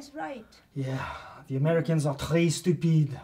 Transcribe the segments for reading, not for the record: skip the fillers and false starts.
is right. Yeah, the Americans are très stupides.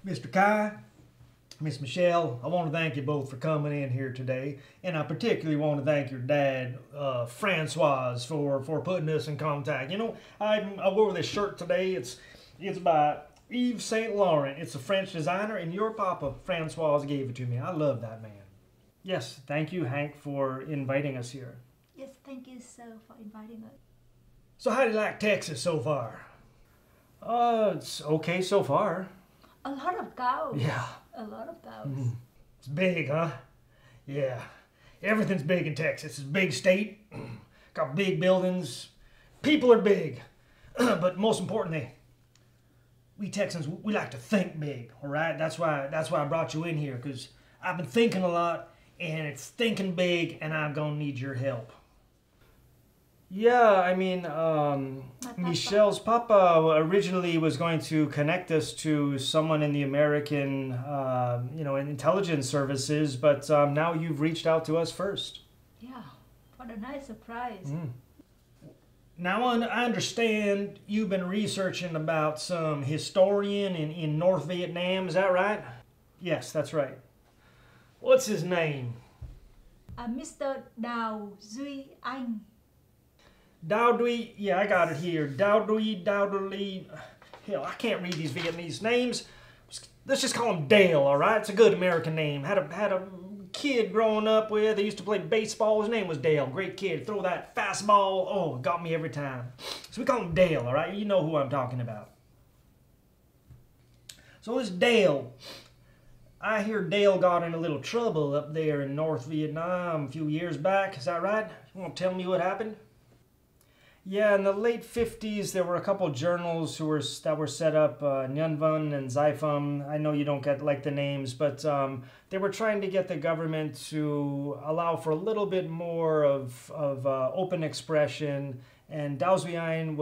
Mr. Khải, Miss Michelle, I want to thank you both for coming in here today, and I particularly want to thank your dad, François, for putting us in contact. You know, I wore this shirt today. It's by Yves Saint Laurent. It's a French designer, and your Papa François gave it to me. I love that man. Yes, thank you, Hank, for inviting us here. Yes, thank you, sir, for inviting us. So how do you like Texas so far? It's okay so far. A lot of cows. Yeah. A lot of cows. It's big, huh? Yeah. Everything's big in Texas. It's a big state. Got big buildings. People are big. But most importantly, we Texans, we like to think big, all right? That's why I brought you in here, because I've been thinking a lot, and it's thinking big, and I'm going to need your help. Yeah, I mean, Michelle's papa originally was going to connect us to someone in the American, intelligence services, but now you've reached out to us first. Yeah, what a nice surprise. Now, I understand you've been researching about some historian in North Vietnam, is that right? Yes, that's right. What's his name? Mr. Đào Duy Anh. Đào Duy, yeah, I got it here. Đào Duy, hell, I can't read these Vietnamese names. Let's just call him Dale, all right? It's a good American name. Had a kid growing up with. They used to play baseball. His name was Dale. Great kid. Throw that fastball. Oh, it got me every time. So we call him Dale, all right? You know who I'm talking about. So this Dale, I hear Dale got in a little trouble up there in North Vietnam a few years back. Is that right? You want to tell me what happened? Yeah, in the late 50s, there were a couple journals that were set up, Nhân Văn and Giai Phẩm. I know you don't get like the names, but they were trying to get the government to allow for a little bit more of open expression. And Đào Duy Anh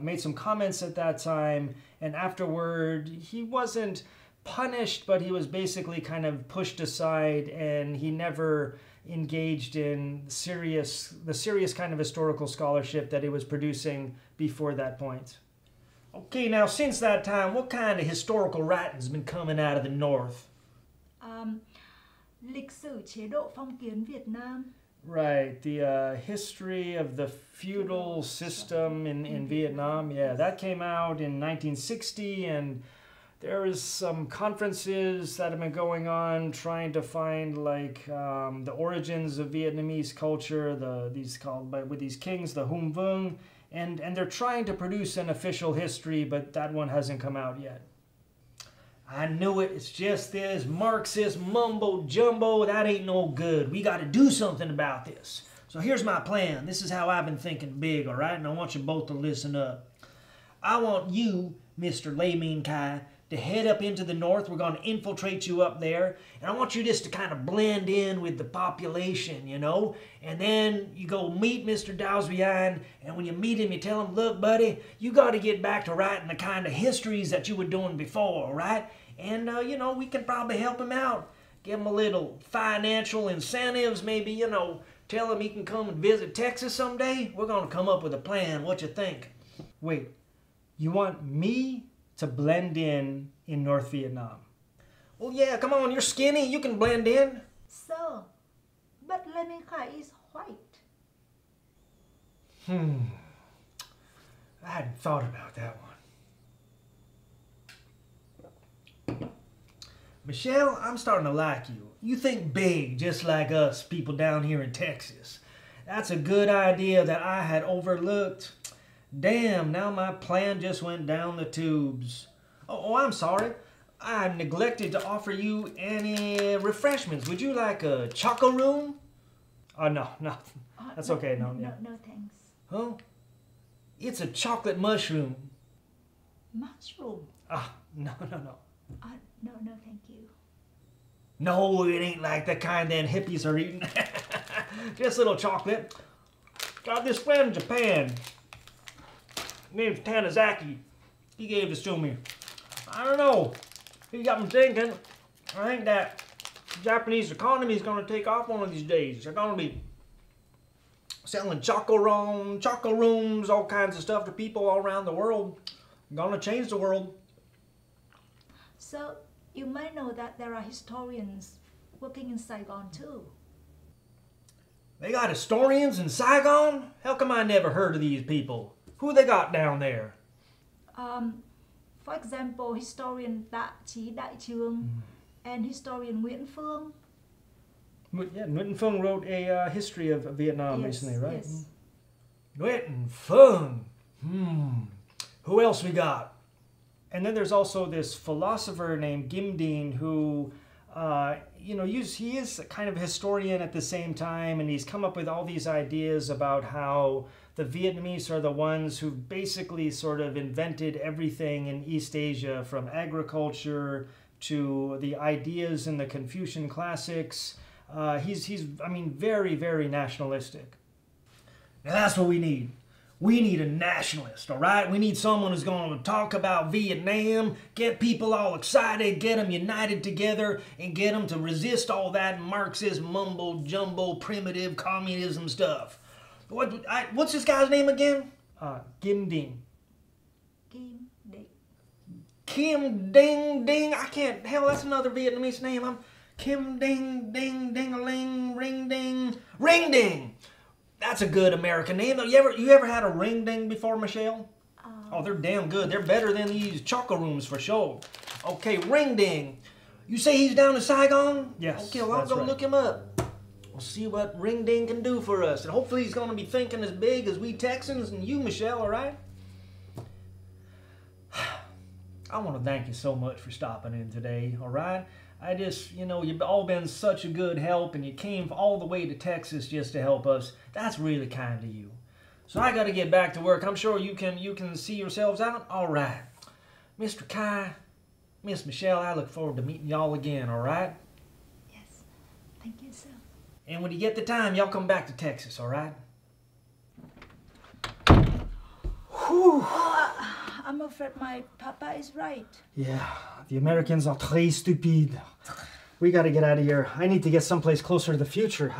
made some comments at that time, and afterward, he wasn't punished, but he was basically kind of pushed aside, and he never engaged in the serious kind of historical scholarship that he was producing before that point. Okay, now since that time, what kind of historical writing's been coming out of the North? Lịch sử chế độ phong kiến Việt Nam. Right, the history of the feudal system in Vietnam. Yeah, that came out in 1960, and there is some conferences that have been going on trying to find like the origins of Vietnamese culture, with these kings, the Hùng Vương, and they're trying to produce an official history, but that one hasn't come out yet. I knew it. It's just this Marxist mumbo jumbo. That ain't no good. We got to do something about this. So here's my plan. This is how I've been thinking big, all right? And I want you both to listen up. I want you, Mr. Layman Khai, to head up into the North. We're going to infiltrate you up there. And I want you just to kind of blend in with the population, you know. And then you go meet Mr. Đào Duy Anh. And when you meet him, you tell him, look, buddy, you got to get back to writing the kind of histories that you were doing before, all right? And, we can probably help him out. Give him a little financial incentives, maybe, tell him he can come and visit Texas someday. We're going to come up with a plan. What you think? Wait, you want me to blend in North Vietnam? Well, yeah, come on, you're skinny, you can blend in. Sir, but Layman Khai is white. I hadn't thought about that one. Michelle, I'm starting to like you. You think big, just like us people down here in Texas. That's a good idea that I had overlooked. Damn, now my plan just went down the tubes. Oh, I'm sorry. I neglected to offer you any refreshments. Would you like a choco room? Oh, no. That's okay. No, thanks. Huh? It's a chocolate mushroom. Mushroom? No. No, thank you. No, it ain't like the kind them hippies are eating. Just little chocolate. Got this friend in Japan. Name's Tanizaki. He gave this to me. I don't know. He got me thinking. I think that Japanese economy is going to take off one of these days. They're going to be selling choco rooms, all kinds of stuff to people all around the world. Going to change the world. So, you might know that there are historians working in Saigon too. They got historians in Saigon? How come I never heard of these people? Who they got down there? For example, historian Tạ Chí Đại Trương and historian Nguyễn Phương. Yeah, Nguyễn Phương wrote a history of Vietnam recently, right? Yes. Nguyễn Phương. Who else we got? And then there's also this philosopher named Kim Dean who, he is kind of a historian at the same time, and he's come up with all these ideas about how the Vietnamese are the ones who basically sort of invented everything in East Asia, from agriculture to the ideas in the Confucian classics. He's very, very nationalistic. Now that's what we need. We need a nationalist, all right? We need someone who's going to talk about Vietnam, get people all excited, get them united together, and get them to resist all that Marxist mumbo-jumbo primitive communism stuff. What's this guy's name again? Kim Ding. Kim Ding Ding. That's another Vietnamese name. Kim Ding Ding Ding-a-ling Ring Ding. Ring Ding. That's a good American name. You ever had a ring ding before, Michelle? Oh, they're damn good. They're better than these choco rooms for sure. Okay, ring ding. You say he's down in Saigon? Yes. Okay, well, I'll go look him up. We'll see what ring ding can do for us. And hopefully he's going to be thinking as big as we Texans and you, Michelle, all right? I want to thank you so much for stopping in today, all right? I just, you've all been such a good help, and you came all the way to Texas just to help us. That's really kind of you. So I got to get back to work. I'm sure you can see yourselves out. All right. Mr. Kai, Miss Michelle, I look forward to meeting y'all again, all right? Yes. Thank you, sir. And when you get the time, y'all come back to Texas, all right? Whew. I'm afraid my papa is right. Yeah, the Americans are très stupides. We gotta get out of here. I need to get someplace closer to the future.